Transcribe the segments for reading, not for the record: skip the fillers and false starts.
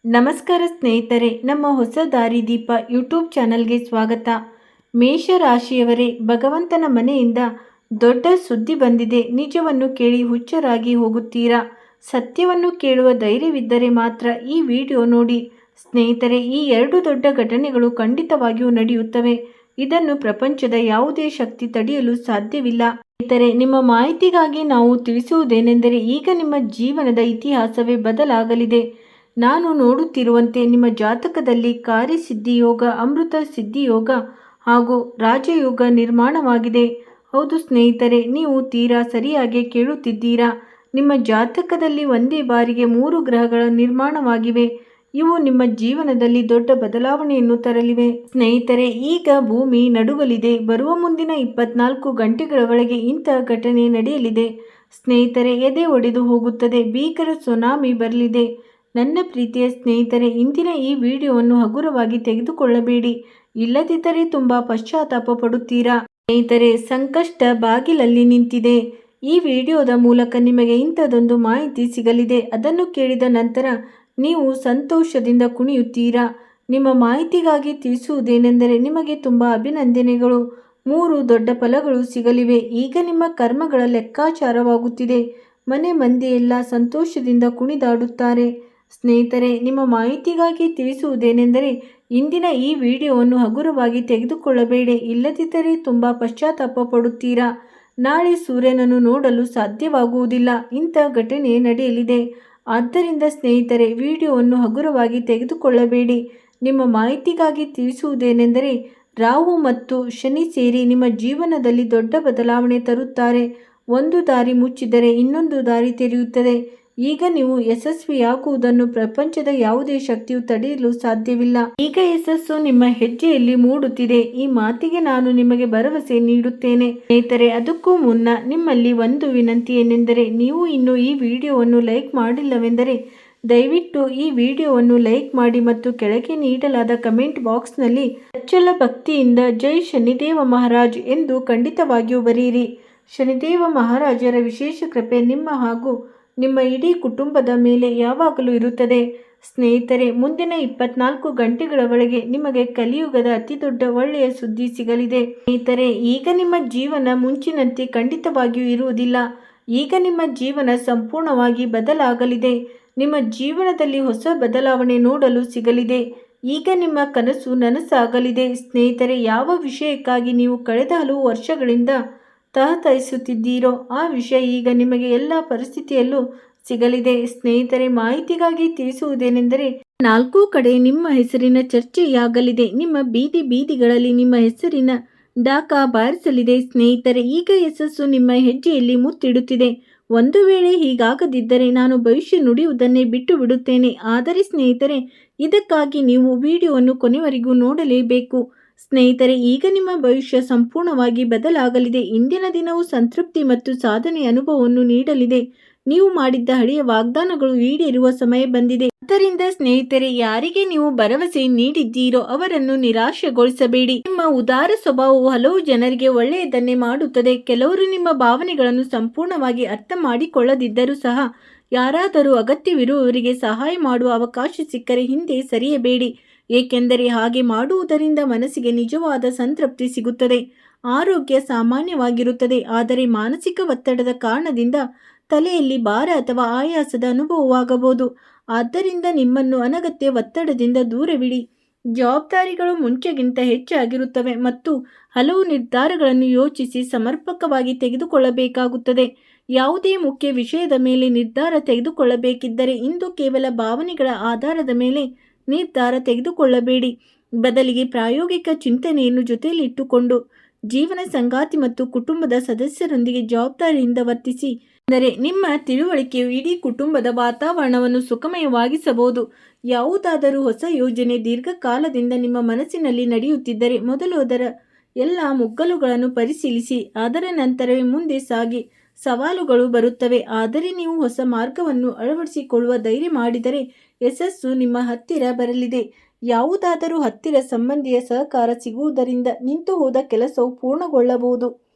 ನಮಸ್ಕಾರ ಸ್ನೇಹಿತರೆ, ನಮ್ಮ ಹೊಸ ದಾರಿದೀಪ ಯೂಟ್ಯೂಬ್ ಚಾನಲ್ಗೆ ಸ್ವಾಗತ. ಮೇಷರಾಶಿಯವರೇ, ಭಗವಂತನ ಮನೆಯಿಂದ ದೊಡ್ಡ ಸುದ್ದಿ ಬಂದಿದೆ. ನಿಜವನ್ನು ಕೇಳಿ ಹುಚ್ಚರಾಗಿ ಹೋಗುತ್ತೀರಾ? ಸತ್ಯವನ್ನು ಕೇಳುವ ಧೈರ್ಯವಿದ್ದರೆ ಮಾತ್ರ ಈ ವಿಡಿಯೋ ನೋಡಿ. ಸ್ನೇಹಿತರೆ, ಈ ಎರಡು ದೊಡ್ಡ ಘಟನೆಗಳು ಖಂಡಿತವಾಗಿಯೂ ನಡೆಯುತ್ತವೆ. ಇದನ್ನು ಪ್ರಪಂಚದ ಯಾವುದೇ ಶಕ್ತಿ ತಡೆಯಲು ಸಾಧ್ಯವಿಲ್ಲ. ಸ್ನೇಹಿತರೆ, ನಿಮ್ಮ ಮಾಹಿತಿಗಾಗಿ ನಾವು ತಿಳಿಸುವುದೇನೆಂದರೆ, ಈಗ ನಿಮ್ಮ ಜೀವನದ ಇತಿಹಾಸವೇ ಬದಲಾಗಲಿದೆ. ನಾನು ನೋಡುತ್ತಿರುವಂತೆ ನಿಮ್ಮ ಜಾತಕದಲ್ಲಿ ಕಾರ್ಯಸಿದ್ಧಿಯೋಗ, ಅಮೃತ ಸಿದ್ಧಿಯೋಗ ಹಾಗೂ ರಾಜಯೋಗ ನಿರ್ಮಾಣವಾಗಿದೆ. ಹೌದು ಸ್ನೇಹಿತರೆ, ನೀವು ತೀರಾ ಸರಿಯಾಗಿ ಕೇಳುತ್ತಿದ್ದೀರಾ. ನಿಮ್ಮ ಜಾತಕದಲ್ಲಿ ಒಂದೇ ಬಾರಿಗೆ 3 ಗ್ರಹಗಳ ನಿರ್ಮಾಣವಾಗಿವೆ. ಇವು ನಿಮ್ಮ ಜೀವನದಲ್ಲಿ ದೊಡ್ಡ ಬದಲಾವಣೆಯನ್ನು ತರಲಿವೆ. ಸ್ನೇಹಿತರೆ, ಈಗ ಭೂಮಿ ನಡುಗಲಿದೆ. ಬರುವ ಮುಂದಿನ 24 ಗಂಟೆಗಳ ಒಳಗೆ ಇಂತಹ ಘಟನೆ ನಡೆಯಲಿದೆ. ಸ್ನೇಹಿತರೆ, ಎದೆ ಒಡೆದು ಹೋಗುತ್ತದೆ. ಭೀಕರ ಸುನಾಮಿ ಬರಲಿದೆ. ನನ್ನ ಪ್ರೀತಿಯ ಸ್ನೇಹಿತರೆ, ಇಂದಿನ ಈ ವಿಡಿಯೋವನ್ನು ಹಗುರವಾಗಿ ತೆಗೆದುಕೊಳ್ಳಬೇಡಿ. ಇಲ್ಲದಿದ್ದರೆ ತುಂಬ ಪಶ್ಚಾತ್ತಾಪ ಪಡುತ್ತೀರಾ. ಸ್ನೇಹಿತರೆ, ಸಂಕಷ್ಟ ಬಾಗಿಲಲ್ಲಿ ನಿಂತಿದೆ. ಈ ವಿಡಿಯೋದ ಮೂಲಕ ನಿಮಗೆ ಇಂಥದೊಂದು ಮಾಹಿತಿ ಸಿಗಲಿದೆ. ಅದನ್ನು ಕೇಳಿದ ನಂತರ ನೀವು ಸಂತೋಷದಿಂದ ಕುಣಿಯುತ್ತೀರಾ. ನಿಮ್ಮ ಮಾಹಿತಿಗಾಗಿ ತಿಳಿಸುವುದೇನೆಂದರೆ, ನಿಮಗೆ ತುಂಬ ಅಭಿನಂದನೆಗಳು. 3 ದೊಡ್ಡ ಫಲಗಳು ಸಿಗಲಿವೆ. ಈಗ ನಿಮ್ಮ ಕರ್ಮಗಳ ಲೆಕ್ಕಾಚಾರವಾಗುತ್ತಿದೆ. ಮನೆ ಮಂದಿಯೆಲ್ಲ ಸಂತೋಷದಿಂದ ಕುಣಿದಾಡುತ್ತಾರೆ. ಸ್ನೇಹಿತರೆ, ನಿಮ್ಮ ಮಾಹಿತಿಗಾಗಿ ತಿಳಿಸುವುದೇನೆಂದರೆ, ಇಂದಿನ ಈ ವಿಡಿಯೋವನ್ನು ಹಗುರವಾಗಿ ತೆಗೆದುಕೊಳ್ಳಬೇಡಿ. ಇಲ್ಲದಿದ್ದರೆ ತುಂಬ ಪಶ್ಚಾತ್ತಾಪ ಪಡುತ್ತೀರಾ. ನಾಳೆ ಸೂರ್ಯನನ್ನು ನೋಡಲು ಸಾಧ್ಯವಾಗುವುದಿಲ್ಲ. ಇಂಥ ಘಟನೆ ನಡೆಯಲಿದೆ. ಆದ್ದರಿಂದ ಸ್ನೇಹಿತರೆ, ವಿಡಿಯೋವನ್ನು ಹಗುರವಾಗಿ ತೆಗೆದುಕೊಳ್ಳಬೇಡಿ. ನಿಮ್ಮ ಮಾಹಿತಿಗಾಗಿ ತಿಳಿಸುವುದೇನೆಂದರೆ, ರಾಹು ಮತ್ತು ಶನಿ ಸೇರಿ ನಿಮ್ಮ ಜೀವನದಲ್ಲಿ ದೊಡ್ಡ ಬದಲಾವಣೆ ತರುತ್ತಾರೆ. ಒಂದು ದಾರಿ ಮುಚ್ಚಿದರೆ ಇನ್ನೊಂದು ದಾರಿ ತೆರೆಯುತ್ತದೆ. ಈಗ ನೀವು ಯಶಸ್ವಿಯಾಗುವುದನ್ನು ಪ್ರಪಂಚದ ಯಾವುದೇ ಶಕ್ತಿಯು ತಡೆಯಲು ಸಾಧ್ಯವಿಲ್ಲ. ಈಗ ಯಶಸ್ಸು ನಿಮ್ಮ ಹೆಜ್ಜೆಯಲ್ಲಿ ಮೂಡುತ್ತಿದೆ. ಈ ಮಾತಿಗೆ ನಾನು ನಿಮಗೆ ಭರವಸೆ ನೀಡುತ್ತೇನೆ. ಸ್ನೇಹಿತರೆ, ಅದಕ್ಕೂ ಮುನ್ನ ನಿಮ್ಮಲ್ಲಿ ಒಂದು ವಿನಂತಿ ಏನೆಂದರೆ, ನೀವು ಇನ್ನೂ ಈ ವಿಡಿಯೋವನ್ನು ಲೈಕ್ ಮಾಡಿಲ್ಲವೆಂದರೆ ದಯವಿಟ್ಟು ಈ ವಿಡಿಯೋವನ್ನು ಲೈಕ್ ಮಾಡಿ ಮತ್ತು ಕೆಳಗೆ ನೀಡಲಾದ ಕಮೆಂಟ್ ಬಾಕ್ಸ್ನಲ್ಲಿ ಅಚ್ಚಲ ಭಕ್ತಿಯಿಂದ ಜೈ ಶನಿದೇವ ಮಹಾರಾಜ್ ಎಂದು ಖಂಡಿತವಾಗಿಯೂ ಬರೆಯಿರಿ. ಶನಿದೇವ ಮಹಾರಾಜರ ವಿಶೇಷ ಕೃಪೆ ನಿಮ್ಮ ಹಾಗೂ ನಿಮ್ಮ ಇಡೀ ಕುಟುಂಬದ ಮೇಲೆ ಯಾವಾಗಲೂ ಇರುತ್ತದೆ. ಸ್ನೇಹಿತರೆ, ಮುಂದಿನ 24 ಗಂಟೆಗಳ ಒಳಗೆ ನಿಮಗೆ ಕಲಿಯುಗದ ಅತಿದೊಡ್ಡ ಒಳ್ಳೆಯ ಸುದ್ದಿ ಸಿಗಲಿದೆ. ಸ್ನೇಹಿತರೆ, ಈಗ ನಿಮ್ಮ ಜೀವನ ಮುಂಚಿನಂತೆ ಖಂಡಿತವಾಗಿಯೂ ಇರುವುದಿಲ್ಲ. ಈಗ ನಿಮ್ಮ ಜೀವನ ಸಂಪೂರ್ಣವಾಗಿ ಬದಲಾಗಲಿದೆ. ನಿಮ್ಮ ಜೀವನದಲ್ಲಿ ಹೊಸ ಬದಲಾವಣೆ ನೋಡಲು ಸಿಗಲಿದೆ. ಈಗ ನಿಮ್ಮ ಕನಸು ನನಸಾಗಲಿದೆ. ಸ್ನೇಹಿತರೆ, ಯಾವ ವಿಷಯಕ್ಕಾಗಿ ನೀವು ಕಳೆದ ಹಲವು ವರ್ಷಗಳಿಂದ ತಹತಹಿಸುತ್ತಿದ್ದೀರೋ ಆ ವಿಷಯ ಈಗ ನಿಮಗೆ ಎಲ್ಲ ಪರಿಸ್ಥಿತಿಯಲ್ಲೂ ಸಿಗಲಿದೆ. ಸ್ನೇಹಿತರೆ, ಮಾಹಿತಿಗಾಗಿ ತಿಳಿಸುವುದೇನೆಂದರೆ, 4 ಕಡೆ ನಿಮ್ಮ ಹೆಸರಿನ ಚರ್ಚೆಯಾಗಲಿದೆ. ನಿಮ್ಮ ಬೀದಿಗಳಲ್ಲಿ ನಿಮ್ಮ ಹೆಸರಿನ ಡಾಕ ಬಾರಿಸಲಿದೆ. ಸ್ನೇಹಿತರೆ, ಈಗ ಯಶಸ್ಸು ನಿಮ್ಮ ಹೆಜ್ಜೆಯಲ್ಲಿ ಮುತ್ತಿಡುತ್ತಿದೆ. ಒಂದು ವೇಳೆ ಹೀಗಾಗದಿದ್ದರೆ ನಾನು ಭವಿಷ್ಯ ನುಡಿಯುವುದನ್ನೇ ಬಿಟ್ಟು ಬಿಡುತ್ತೇನೆ. ಆದರೆ ಸ್ನೇಹಿತರೆ, ಇದಕ್ಕಾಗಿ ನೀವು ವಿಡಿಯೋವನ್ನು ಕೊನೆವರೆಗೂ ನೋಡಲೇಬೇಕು. ಸ್ನೇಹಿತರೆ, ಈಗ ನಿಮ್ಮ ಭವಿಷ್ಯ ಸಂಪೂರ್ಣವಾಗಿ ಬದಲಾಗಲಿದೆ. ಇಂದಿನ ದಿನವು ಸಂತೃಪ್ತಿ ಮತ್ತು ಸಾಧನೆಯ ಅನುಭವವನ್ನು ನೀಡಲಿದೆ. ನೀವು ಮಾಡಿದ್ದ ಹಳೆಯ ವಾಗ್ದಾನಗಳು ಈಡೇರುವ ಸಮಯ ಬಂದಿದೆ. ಆದ್ದರಿಂದ ಸ್ನೇಹಿತರೆ, ಯಾರಿಗೆ ನೀವು ಭರವಸೆ ನೀಡಿದ್ದೀರೋ ಅವರನ್ನು ನಿರಾಶೆಗೊಳಿಸಬೇಡಿ. ನಿಮ್ಮ ಉದಾರ ಸ್ವಭಾವವು ಹಲವು ಜನರಿಗೆ ಒಳ್ಳೆಯದನ್ನೇ ಮಾಡುತ್ತದೆ. ಕೆಲವರು ನಿಮ್ಮ ಭಾವನೆಗಳನ್ನು ಸಂಪೂರ್ಣವಾಗಿ ಅರ್ಥ ಮಾಡಿಕೊಳ್ಳದಿದ್ದರೂ ಸಹ ಯಾರಾದರೂ ಅಗತ್ಯವಿರುವವರಿಗೆ ಸಹಾಯ ಮಾಡುವ ಅವಕಾಶ ಸಿಕ್ಕರೆ ಹಿಂದೆ ಸರಿಯಬೇಡಿ. ಏಕೆಂದರೆ ಹಾಗೆ ಮಾಡುವುದರಿಂದ ಮನಸ್ಸಿಗೆ ನಿಜವಾದ ಸಂತೃಪ್ತಿ ಸಿಗುತ್ತದೆ. ಆರೋಗ್ಯ ಸಾಮಾನ್ಯವಾಗಿರುತ್ತದೆ. ಆದರೆ ಮಾನಸಿಕ ಒತ್ತಡದ ಕಾರಣದಿಂದ ತಲೆಯಲ್ಲಿ ಭಾರ ಅಥವಾ ಆಯಾಸದ ಅನುಭವವಾಗಬಹುದು. ಆದ್ದರಿಂದ ನಿಮ್ಮನ್ನು ಅನಗತ್ಯ ಒತ್ತಡದಿಂದ ದೂರವಿಡಿ. ಜವಾಬ್ದಾರಿಗಳು ಮುಂಚೆಗಿಂತ ಹೆಚ್ಚಾಗಿರುತ್ತವೆ ಮತ್ತು ಹಲವು ನಿರ್ಧಾರಗಳನ್ನು ಯೋಚಿಸಿ ಸಮರ್ಪಕವಾಗಿ ತೆಗೆದುಕೊಳ್ಳಬೇಕಾಗುತ್ತದೆ. ಯಾವುದೇ ಮುಖ್ಯ ವಿಷಯದ ಮೇಲೆ ನಿರ್ಧಾರ ತೆಗೆದುಕೊಳ್ಳಬೇಕಿದ್ದರೆ ಇಂದು ಕೇವಲ ಭಾವನೆಗಳ ಆಧಾರದ ಮೇಲೆ ನಿರ್ಧಾರ ತೆಗೆದುಕೊಳ್ಳಬೇಡಿ. ಬದಲಿಗೆ ಪ್ರಾಯೋಗಿಕ ಚಿಂತನೆಯನ್ನು ಜೊತೆಯಲ್ಲಿಟ್ಟುಕೊಂಡು ಜೀವನ ಸಂಗಾತಿ ಮತ್ತು ಕುಟುಂಬದ ಸದಸ್ಯರೊಂದಿಗೆ ಜವಾಬ್ದಾರಿಯಿಂದ ವರ್ತಿಸಿ. ಅಂದರೆ ನಿಮ್ಮ ತಿಳುವಳಿಕೆಯು ಇಡೀ ಕುಟುಂಬದ ವಾತಾವರಣವನ್ನು ಸುಖಮಯವಾಗಿಸಬಹುದು. ಯಾವುದಾದರೂ ಹೊಸ ಯೋಜನೆ ದೀರ್ಘಕಾಲದಿಂದ ನಿಮ್ಮ ಮನಸ್ಸಿನಲ್ಲಿ ನಡೆಯುತ್ತಿದ್ದರೆ ಮೊದಲು ಅದರ ಎಲ್ಲ ಮುಗ್ಗಲುಗಳನ್ನು ಪರಿಶೀಲಿಸಿ. ಅದರ ನಂತರವೇ ಮುಂದೆ ಸಾಗಿ. ಸವಾಲುಗಳು ಬರುತ್ತವೆ, ಆದರೆ ನೀವು ಹೊಸ ಮಾರ್ಗವನ್ನು ಅಳವಡಿಸಿಕೊಳ್ಳುವ ಧೈರ್ಯ ಮಾಡಿದರೆ ಯಶಸ್ಸು ನಿಮ್ಮ ಹತ್ತಿರ ಬರಲಿದೆ. ಯಾವುದಾದರೂ ಹತ್ತಿರ ಸಂಬಂಧಿಯ ಸಹಕಾರ ಸಿಗುವುದರಿಂದ ನಿಂತು ಹೋದ ಕೆಲಸವು ಪೂರ್ಣಗೊಳ್ಳಬಹುದು.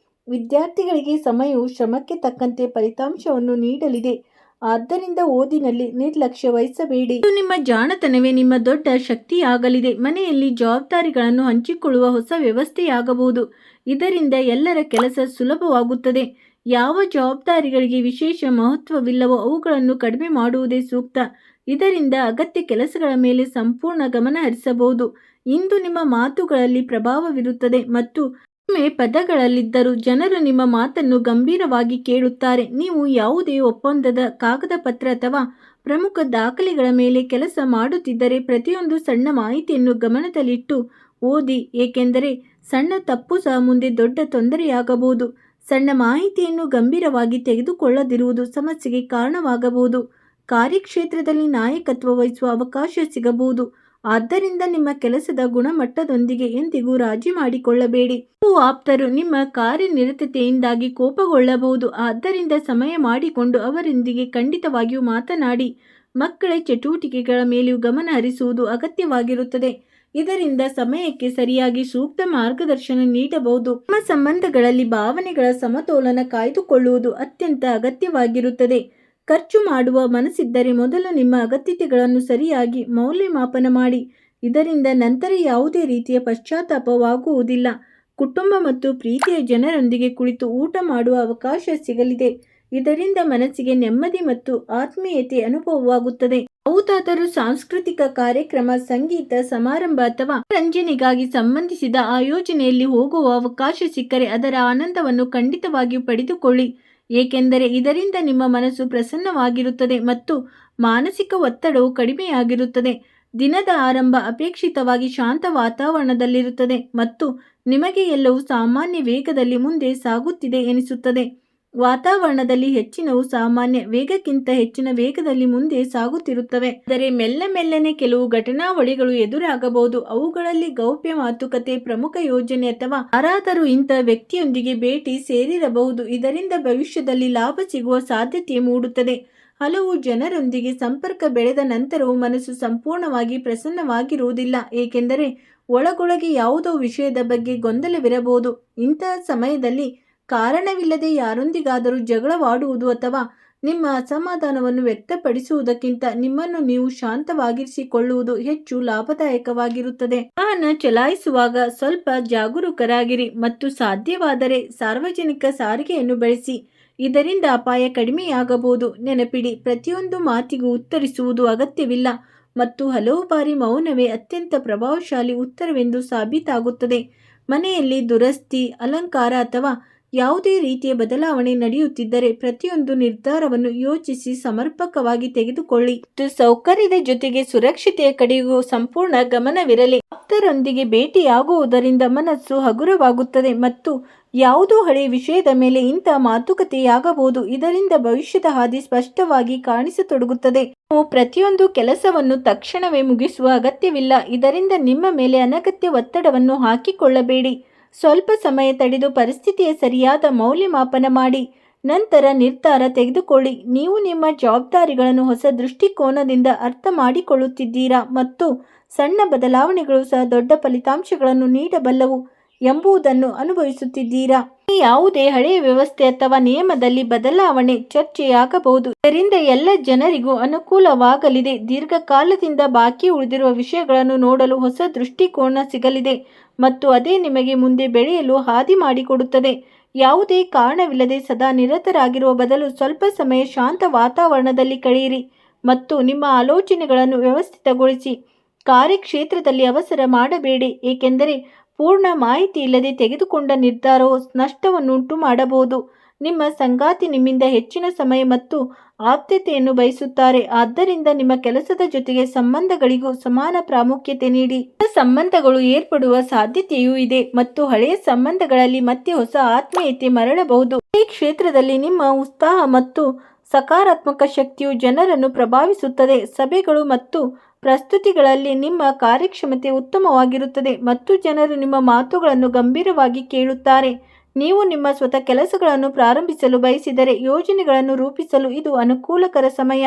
ವಿದ್ಯಾರ್ಥಿಗಳಿಗೆ ಸಮಯವು ಶ್ರಮಕ್ಕೆ ತಕ್ಕಂತೆ ಫಲಿತಾಂಶವನ್ನು ನೀಡಲಿದೆ. ಆದ್ದರಿಂದ ಓದಿನಲ್ಲಿ ನಿರ್ಲಕ್ಷ್ಯ ವಹಿಸಬೇಡಿ. ಇದು ನಿಮ್ಮ ಜಾಣತನವೇ ನಿಮ್ಮ ದೊಡ್ಡ ಶಕ್ತಿಯಾಗಲಿದೆ. ಮನೆಯಲ್ಲಿ ಜವಾಬ್ದಾರಿಗಳನ್ನು ಹಂಚಿಕೊಳ್ಳುವ ಹೊಸ ವ್ಯವಸ್ಥೆಯಾಗಬಹುದು. ಇದರಿಂದ ಎಲ್ಲರ ಕೆಲಸ ಸುಲಭವಾಗುತ್ತದೆ. ಯಾವ ಜವಾಬ್ದಾರಿಗಳಿಗೆ ವಿಶೇಷ ಮಹತ್ವವಿಲ್ಲವೋ ಅವುಗಳನ್ನು ಕಡಿಮೆ ಮಾಡುವುದೇ ಸೂಕ್ತ. ಇದರಿಂದ ಅಗತ್ಯ ಕೆಲಸಗಳ ಮೇಲೆ ಸಂಪೂರ್ಣ ಗಮನ ಹರಿಸಬಹುದು. ಇಂದು ನಿಮ್ಮ ಮಾತುಗಳಲ್ಲಿ ಪ್ರಭಾವವಿರುತ್ತದೆ ಮತ್ತು ಕಡಿಮೆ ಪದಗಳಲ್ಲಿದ್ದರೂ ಜನರು ನಿಮ್ಮ ಮಾತನ್ನು ಗಂಭೀರವಾಗಿ ಕೇಳುತ್ತಾರೆ. ನೀವು ಯಾವುದೇ ಒಪ್ಪಂದದ ಕಾಗದ ಪತ್ರ ಅಥವಾ ಪ್ರಮುಖ ದಾಖಲೆಗಳ ಮೇಲೆ ಕೆಲಸ ಮಾಡುತ್ತಿದ್ದರೆ ಪ್ರತಿಯೊಂದು ಸಣ್ಣ ಮಾಹಿತಿಯನ್ನು ಗಮನದಲ್ಲಿಟ್ಟು ಓದಿ, ಏಕೆಂದರೆ ಸಣ್ಣ ತಪ್ಪು ಸಹ ಮುಂದೆ ದೊಡ್ಡ ತೊಂದರೆಯಾಗಬಹುದು. ಸಣ್ಣ ಮಾಹಿತಿಯನ್ನು ಗಂಭೀರವಾಗಿ ತೆಗೆದುಕೊಳ್ಳದಿರುವುದು ಸಮಸ್ಯೆಗೆ ಕಾರಣವಾಗಬಹುದು. ಕಾರ್ಯಕ್ಷೇತ್ರದಲ್ಲಿ ನಾಯಕತ್ವ ವಹಿಸುವ ಅವಕಾಶ ಸಿಗಬಹುದು. ಆದ್ದರಿಂದ ನಿಮ್ಮ ಕೆಲಸದ ಗುಣಮಟ್ಟದೊಂದಿಗೆ ಎಂದಿಗೂ ರಾಜಿ ಮಾಡಿಕೊಳ್ಳಬೇಡಿ. ನೀವು ಆಪ್ತರು ನಿಮ್ಮ ಕಾರ್ಯನಿರತತೆಯಿಂದಾಗಿ ಕೋಪಗೊಳ್ಳಬಹುದು. ಆದ್ದರಿಂದ ಸಮಯ ಮಾಡಿಕೊಂಡು ಅವರೊಂದಿಗೆ ಖಂಡಿತವಾಗಿಯೂ ಮಾತನಾಡಿ. ಮಕ್ಕಳ ಚಟುವಟಿಕೆಗಳ ಮೇಲೆಯೂ ಗಮನ ಹರಿಸುವುದು ಅಗತ್ಯವಾಗಿರುತ್ತದೆ. ಇದರಿಂದ ಸಮಯಕ್ಕೆ ಸರಿಯಾಗಿ ಸೂಕ್ತ ಮಾರ್ಗದರ್ಶನ ನೀಡಬಹುದು. ನಿಮ್ಮ ಸಂಬಂಧಗಳಲ್ಲಿ ಭಾವನೆಗಳ ಸಮತೋಲನ ಕಾಯ್ದುಕೊಳ್ಳುವುದು ಅತ್ಯಂತ ಅಗತ್ಯವಾಗಿರುತ್ತದೆ. ಖರ್ಚು ಮಾಡುವ ಮನಸ್ಸಿದ್ದರೆ ಮೊದಲು ನಿಮ್ಮ ಅಗತ್ಯತೆಗಳನ್ನು ಸರಿಯಾಗಿ ಮೌಲ್ಯಮಾಪನ ಮಾಡಿ. ಇದರಿಂದ ನಂತರ ಯಾವುದೇ ರೀತಿಯ ಪಶ್ಚಾತ್ತಾಪವಾಗುವುದಿಲ್ಲ. ಕುಟುಂಬ ಮತ್ತು ಪ್ರೀತಿಯ ಜನರೊಂದಿಗೆ ಕುಳಿತು ಊಟ ಮಾಡುವ ಅವಕಾಶ ಸಿಗಲಿದೆ. ಇದರಿಂದ ಮನಸ್ಸಿಗೆ ನೆಮ್ಮದಿ ಮತ್ತು ಆತ್ಮೀಯತೆ ಅನುಭವವಾಗುತ್ತದೆ. ಯಾವುದಾದರೂ ಸಾಂಸ್ಕೃತಿಕ ಕಾರ್ಯಕ್ರಮ, ಸಂಗೀತ ಸಮಾರಂಭ ಅಥವಾ ಮನರಂಜನೆಗಾಗಿ ಸಂಬಂಧಿಸಿದ ಆಯೋಜನೆಯಲ್ಲಿ ಹೋಗುವ ಅವಕಾಶ ಸಿಕ್ಕರೆ ಅದರ ಆನಂದವನ್ನು ಖಂಡಿತವಾಗಿಯೂ ಪಡೆದುಕೊಳ್ಳಿ. ಏಕೆಂದರೆ ಇದರಿಂದ ನಿಮ್ಮ ಮನಸ್ಸು ಪ್ರಸನ್ನವಾಗಿರುತ್ತದೆ ಮತ್ತು ಮಾನಸಿಕ ಒತ್ತಡವು ಕಡಿಮೆಯಾಗಿರುತ್ತದೆ. ದಿನದ ಆರಂಭ ಅಪೇಕ್ಷಿತವಾಗಿ ಶಾಂತ ವಾತಾವರಣದಲ್ಲಿರುತ್ತದೆ ಮತ್ತು ನಿಮಗೆ ಎಲ್ಲವೂ ಸಾಮಾನ್ಯ ವೇಗದಲ್ಲಿ ಮುಂದೆ ಸಾಗುತ್ತಿದೆ ಎನಿಸುತ್ತದೆ. ವಾತಾವರಣದಲ್ಲಿ ಹೆಚ್ಚಿನವು ಸಾಮಾನ್ಯ ವೇಗಕ್ಕಿಂತ ಹೆಚ್ಚಿನ ವೇಗದಲ್ಲಿ ಮುಂದೆ ಸಾಗುತ್ತಿರುತ್ತವೆ. ಆದರೆ ಮೆಲ್ಲನೆ ಕೆಲವು ಘಟನಾವಳಿಗಳು ಎದುರಾಗಬಹುದು. ಅವುಗಳಲ್ಲಿ ಗೌಪ್ಯ ಮಾತುಕತೆ, ಪ್ರಮುಖ ಯೋಜನೆ ಅಥವಾ ಯಾರಾದರೂ ಇಂಥ ವ್ಯಕ್ತಿಯೊಂದಿಗೆ ಭೇಟಿ ಸೇರಿರಬಹುದು. ಇದರಿಂದ ಭವಿಷ್ಯದಲ್ಲಿ ಲಾಭ ಸಿಗುವ ಸಾಧ್ಯತೆ ಮೂಡುತ್ತದೆ. ಹಲವು ಜನರೊಂದಿಗೆ ಸಂಪರ್ಕ ಬೆಳೆದ ನಂತರವೂ ಮನಸ್ಸು ಸಂಪೂರ್ಣವಾಗಿ ಪ್ರಸನ್ನವಾಗಿರುವುದಿಲ್ಲ, ಏಕೆಂದರೆ ಒಳಗೊಳಗೆ ಯಾವುದೋ ವಿಷಯದ ಬಗ್ಗೆ ಗೊಂದಲವಿರಬಹುದು. ಇಂತಹ ಸಮಯದಲ್ಲಿ ಕಾರಣವಿಲ್ಲದೆ ಯಾರೊಂದಿಗಾದರೂ ಜಗಳವಾಡುವುದು ಅಥವಾ ನಿಮ್ಮ ಅಸಮಾಧಾನವನ್ನು ವ್ಯಕ್ತಪಡಿಸುವುದಕ್ಕಿಂತ ನಿಮ್ಮನ್ನು ನೀವು ಶಾಂತವಾಗಿರಿಸಿಕೊಳ್ಳುವುದು ಹೆಚ್ಚು ಲಾಭದಾಯಕವಾಗಿರುತ್ತದೆ. ವಾಹನ ಚಲಾಯಿಸುವಾಗ ಸ್ವಲ್ಪ ಜಾಗರೂಕರಾಗಿರಿ ಮತ್ತು ಸಾಧ್ಯವಾದರೆ ಸಾರ್ವಜನಿಕ ಸಾರಿಗೆಯನ್ನು ಬಳಸಿ. ಇದರಿಂದ ಅಪಾಯ ಕಡಿಮೆಯಾಗಬಹುದು. ನೆನಪಿಡಿ, ಪ್ರತಿಯೊಂದು ಮಾತಿಗೂ ಉತ್ತರಿಸುವುದು ಅಗತ್ಯವಿಲ್ಲ ಮತ್ತು ಹಲವು ಬಾರಿ ಮೌನವೇ ಅತ್ಯಂತ ಪ್ರಭಾವಶಾಲಿ ಉತ್ತರವೆಂದು ಸಾಬೀತಾಗುತ್ತದೆ. ಮನೆಯಲ್ಲಿ ದುರಸ್ತಿ, ಅಲಂಕಾರ ಅಥವಾ ಯಾವುದೇ ರೀತಿಯ ಬದಲಾವಣೆ ನಡೆಯುತ್ತಿದ್ದರೆ ಪ್ರತಿಯೊಂದು ನಿರ್ಧಾರವನ್ನು ಯೋಚಿಸಿ ಸಮರ್ಪಕವಾಗಿ ತೆಗೆದುಕೊಳ್ಳಿ. ಸೌಕರ್ಯದ ಜೊತೆಗೆ ಸುರಕ್ಷತೆಯ ಕಡೆಗೂ ಸಂಪೂರ್ಣ ಗಮನವಿರಲಿ. ಆಪ್ತರೊಂದಿಗೆ ಭೇಟಿಯಾಗುವುದರಿಂದ ಮನಸ್ಸು ಹಗುರವಾಗುತ್ತದೆ ಮತ್ತು ಯಾವುದೋ ಹಳೆಯ ವಿಷಯದ ಮೇಲೆ ಇಂಥ ಮಾತುಕತೆಯಾಗಬಹುದು. ಇದರಿಂದ ಭವಿಷ್ಯದ ಹಾದಿ ಸ್ಪಷ್ಟವಾಗಿ ಕಾಣಿಸತೊಡಗುತ್ತದೆ. ನೀವು ಪ್ರತಿಯೊಂದು ಕೆಲಸವನ್ನು ತಕ್ಷಣವೇ ಮುಗಿಸುವ ಅಗತ್ಯವಿಲ್ಲ. ಇದರಿಂದ ನಿಮ್ಮ ಮೇಲೆ ಅನಗತ್ಯ ಒತ್ತಡವನ್ನು ಹಾಕಿಕೊಳ್ಳಬೇಡಿ. ಸ್ವಲ್ಪ ಸಮಯ ತಡೆದು ಪರಿಸ್ಥಿತಿಯ ಸರಿಯಾದ ಮೌಲ್ಯಮಾಪನ ಮಾಡಿ ನಂತರ ನಿರ್ಧಾರ ತೆಗೆದುಕೊಳ್ಳಿ. ನೀವು ನಿಮ್ಮ ಜವಾಬ್ದಾರಿಗಳನ್ನು ಹೊಸ ದೃಷ್ಟಿಕೋನದಿಂದ ಅರ್ಥ ಮಾಡಿಕೊಳ್ಳುತ್ತಿದ್ದೀರಾ ಮತ್ತು ಸಣ್ಣ ಬದಲಾವಣೆಗಳು ಸಹ ದೊಡ್ಡ ಫಲಿತಾಂಶಗಳನ್ನು ನೀಡಬಲ್ಲವು ಎಂಬುದನ್ನು ಅನುಭವಿಸುತ್ತಿದ್ದೀರಾ. ಯಾವುದೇ ಹಳೆಯ ವ್ಯವಸ್ಥೆ ಅಥವಾ ನಿಯಮದಲ್ಲಿ ಬದಲಾವಣೆ ಚರ್ಚೆಯಾಗಬಹುದು. ಇದರಿಂದ ಎಲ್ಲ ಜನರಿಗೂ ಅನುಕೂಲವಾಗಲಿದೆ. ದೀರ್ಘಕಾಲದಿಂದ ಬಾಕಿ ಉಳಿದಿರುವ ವಿಷಯಗಳನ್ನು ನೋಡಲು ಹೊಸ ದೃಷ್ಟಿಕೋನ ಸಿಗಲಿದೆ ಮತ್ತು ಅದೇ ನಿಮಗೆ ಮುಂದೆ ಬೆಳೆಯಲು ಹಾದಿ ಮಾಡಿಕೊಡುತ್ತದೆ. ಯಾವುದೇ ಕಾರಣವಿಲ್ಲದೆ ಸದಾ ನಿರತರಾಗಿರುವ ಬದಲು ಸ್ವಲ್ಪ ಸಮಯ ಶಾಂತ ವಾತಾವರಣದಲ್ಲಿ ಕಳೆಯಿರಿ ಮತ್ತು ನಿಮ್ಮ ಆಲೋಚನೆಗಳನ್ನು ವ್ಯವಸ್ಥಿತಗೊಳಿಸಿ. ಕಾರ್ಯಕ್ಷೇತ್ರದಲ್ಲಿ ಅವಸರ ಮಾಡಬೇಡಿ, ಏಕೆಂದರೆ ಪೂರ್ಣ ಮಾಹಿತಿ ಇಲ್ಲದೆ ತೆಗೆದುಕೊಂಡ ನಿರ್ಧಾರವು ನಷ್ಟವನ್ನುಂಟು ಮಾಡಬಹುದು. ನಿಮ್ಮ ಸಂಗಾತಿ ನಿಮ್ಮಿಂದ ಹೆಚ್ಚಿನ ಸಮಯ ಮತ್ತು ಆಪ್ತತೆಯನ್ನು ಬಯಸುತ್ತಾರೆ. ಆದ್ದರಿಂದ ನಿಮ್ಮ ಕೆಲಸದ ಜೊತೆಗೆ ಸಂಬಂಧಗಳಿಗೂ ಸಮಾನ ಪ್ರಾಮುಖ್ಯತೆ ನೀಡಿ. ಸಂಬಂಧಗಳು ಏರ್ಪಡುವ ಸಾಧ್ಯತೆಯೂ ಇದೆ ಮತ್ತು ಹಳೆಯ ಸಂಬಂಧಗಳಲ್ಲಿ ಮತ್ತೆ ಹೊಸ ಆತ್ಮೀಯತೆ ಮರಳಬಹುದು. ಈ ಕ್ಷೇತ್ರದಲ್ಲಿ ನಿಮ್ಮ ಉತ್ಸಾಹ ಮತ್ತು ಸಕಾರಾತ್ಮಕ ಶಕ್ತಿಯು ಜನರನ್ನು ಪ್ರಭಾವಿಸುತ್ತದೆ. ಸಭೆಗಳು ಮತ್ತು ಪ್ರಸ್ತುತಿಗಳಲ್ಲಿ ನಿಮ್ಮ ಕಾರ್ಯಕ್ಷಮತೆ ಉತ್ತಮವಾಗಿರುತ್ತದೆ ಮತ್ತು ಜನರು ನಿಮ್ಮ ಮಾತುಗಳನ್ನು ಗಂಭೀರವಾಗಿ ಕೇಳುತ್ತಾರೆ. ನೀವು ನಿಮ್ಮ ಸ್ವಂತ ಕೆಲಸಗಳನ್ನು ಪ್ರಾರಂಭಿಸಲು ಬಯಸಿದರೆ ಯೋಜನೆಗಳನ್ನು ರೂಪಿಸಲು ಇದು ಅನುಕೂಲಕರ ಸಮಯ.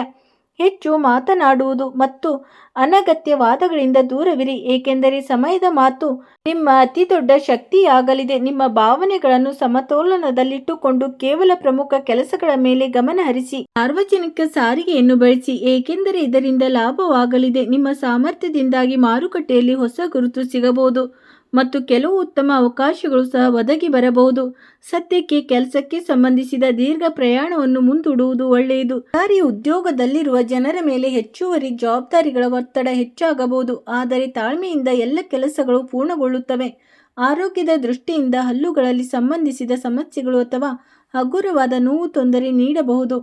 ಹೆಚ್ಚು ಮಾತನಾಡುವುದು ಮತ್ತು ಅನಗತ್ಯ ವಾದಗಳಿಂದ ದೂರವಿರಿ, ಏಕೆಂದರೆ ಸಮಯದ ಮಾತು ನಿಮ್ಮ ಅತಿದೊಡ್ಡ ಶಕ್ತಿಯಾಗಲಿದೆ. ನಿಮ್ಮ ಭಾವನೆಗಳನ್ನು ಸಮತೋಲನದಲ್ಲಿಟ್ಟುಕೊಂಡು ಕೇವಲ ಪ್ರಮುಖ ಕೆಲಸಗಳ ಮೇಲೆ ಗಮನ ಹರಿಸಿ. ಸಾರ್ವಜನಿಕ ಸಾರಿಗೆಯನ್ನು ಬಳಸಿ, ಏಕೆಂದರೆ ಇದರಿಂದ ಲಾಭವಾಗಲಿದೆ. ನಿಮ್ಮ ಸಾಮರ್ಥ್ಯದಿಂದಾಗಿ ಮಾರುಕಟ್ಟೆಯಲ್ಲಿ ಹೊಸ ಗುರುತು ಸಿಗಬಹುದು ಮತ್ತು ಕೆಲವು ಉತ್ತಮ ಅವಕಾಶಗಳು ಸಹ ಒದಗಿ ಬರಬಹುದು. ಸದ್ಯಕ್ಕೆ ಕೆಲಸಕ್ಕೆ ಸಂಬಂಧಿಸಿದ ದೀರ್ಘ ಪ್ರಯಾಣವನ್ನು ಮುಂದೂಡುವುದು ಒಳ್ಳೆಯದು. ಸರ್ಕಾರಿ ಉದ್ಯೋಗದಲ್ಲಿರುವ ಜನರ ಮೇಲೆ ಹೆಚ್ಚುವರಿ ಜವಾಬ್ದಾರಿಗಳ ಒತ್ತಡ ಹೆಚ್ಚಾಗಬಹುದು, ಆದರೆ ತಾಳ್ಮೆಯಿಂದ ಎಲ್ಲ ಕೆಲಸಗಳು ಪೂರ್ಣಗೊಳ್ಳುತ್ತವೆ. ಆರೋಗ್ಯದ ದೃಷ್ಟಿಯಿಂದ ಹಲ್ಲುಗಳಲ್ಲಿ ಸಂಬಂಧಿಸಿದ ಸಮಸ್ಯೆಗಳು ಅಥವಾ ಹಗುರವಾದ ನೋವು ತೊಂದರೆ ನೀಡಬಹುದು.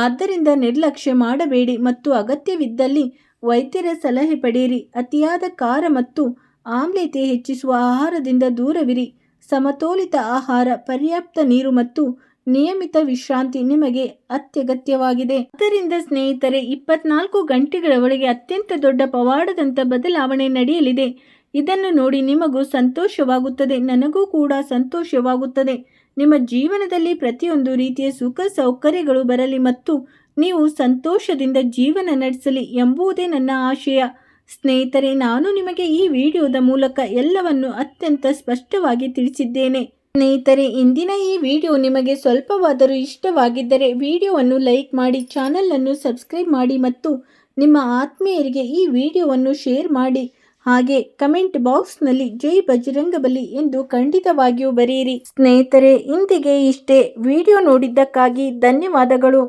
ಆದ್ದರಿಂದ ನಿರ್ಲಕ್ಷ್ಯ ಮಾಡಬೇಡಿ ಮತ್ತು ಅಗತ್ಯವಿದ್ದಲ್ಲಿ ವೈದ್ಯರ ಸಲಹೆ ಪಡೆಯಿರಿ. ಅತಿಯಾದ ಖಾರ ಮತ್ತು ಆಮ್ಲತೆ ಹೆಚ್ಚಿಸುವ ಆಹಾರದಿಂದ ದೂರವಿರಿ. ಸಮತೋಲಿತ ಆಹಾರ, ಪರ್ಯಾಪ್ತ ನೀರು ಮತ್ತು ನಿಯಮಿತ ವಿಶ್ರಾಂತಿ ನಿಮಗೆ ಅತ್ಯಗತ್ಯವಾಗಿದೆ. ಆದ್ದರಿಂದ ಸ್ನೇಹಿತರೆ, 24 ಗಂಟೆಗಳ ಒಳಗೆ ಅತ್ಯಂತ ದೊಡ್ಡ ಪವಾಡದಂಥ ಬದಲಾವಣೆ ನಡೆಯಲಿದೆ. ಇದನ್ನು ನೋಡಿ ನಿಮಗೂ ಸಂತೋಷವಾಗುತ್ತದೆ, ನನಗೂ ಕೂಡ ಸಂತೋಷವಾಗುತ್ತದೆ. ನಿಮ್ಮ ಜೀವನದಲ್ಲಿ ಪ್ರತಿಯೊಂದು ರೀತಿಯ ಸುಖ ಸೌಕರ್ಯಗಳು ಬರಲಿ ಮತ್ತು ನೀವು ಸಂತೋಷದಿಂದ ಜೀವನ ನಡೆಸಲಿ ಎಂಬುದೇ ನನ್ನ ಆಶಯ. ಸ್ನೇಹಿತರೆ, ನಾನು ನಿಮಗೆ ಈ ವಿಡಿಯೋದ ಮೂಲಕ ಎಲ್ಲವನ್ನು ಅತ್ಯಂತ ಸ್ಪಷ್ಟವಾಗಿ ತಿಳಿಸಿದ್ದೇನೆ. ಸ್ನೇಹಿತರೆ, ಇಂದಿನ ಈ ವಿಡಿಯೋ ನಿಮಗೆ ಸ್ವಲ್ಪವಾದರೂ ಇಷ್ಟವಾಗಿದ್ದರೆ ವಿಡಿಯೋವನ್ನು ಲೈಕ್ ಮಾಡಿ, ಚಾನಲನ್ನು ಸಬ್ಸ್ಕ್ರೈಬ್ ಮಾಡಿ ಮತ್ತು ನಿಮ್ಮ ಆತ್ಮೀಯರಿಗೆ ಈ ವಿಡಿಯೋವನ್ನು ಶೇರ್ ಮಾಡಿ. ಹಾಗೆ ಕಮೆಂಟ್ ಬಾಕ್ಸ್ನಲ್ಲಿ ಜೈ ಬಜರಂಗಬಲಿ ಎಂದು ಖಂಡಿತವಾಗಿಯೂ ಬರೆಯಿರಿ. ಸ್ನೇಹಿತರೆ, ಇಂದಿಗೆ ಇಷ್ಟೇ. ವಿಡಿಯೋ ನೋಡಿದ್ದಕ್ಕಾಗಿ ಧನ್ಯವಾದಗಳು.